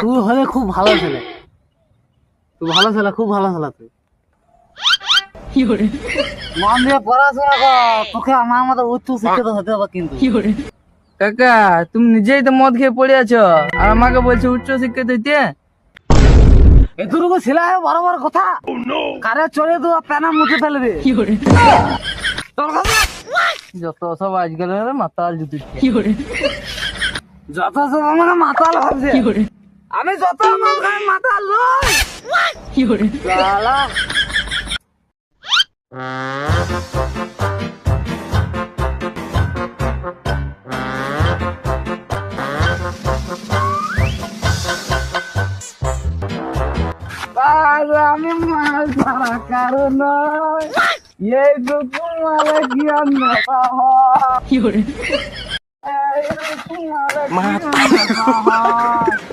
তুই হলে খুব ভালো ছেলে, তুই ভালো ছেলে, খুব ভালো ছেলে তুই। মন দিয়ে পড়াশোনা কর, তোকে আমার মতো উচ্চ শিক্ষিত হতে হবে কিন্তু। কাকা তুমি নিজেই তো মদ খেয়ে পড়ে আছো আর আমাকে বলছো উচ্চ শিক্ষিত হইতে। এতটুকু ছেলে বড় বড় কথা, কারে চলে তো প্যানা মুছে ফেলবে। তোর কথা যত সব আজকাল মাতাল জুতি যত সব আমাকে মাতাল ভাবছে, আমি যত আমাকে মাতাল নই। শালা। আর আমি মাল ছাড়া কারণ নয়, এইটুকু মালে কি আর নেতা হয়, এইটুকু মালে কি আর নেতা হয়।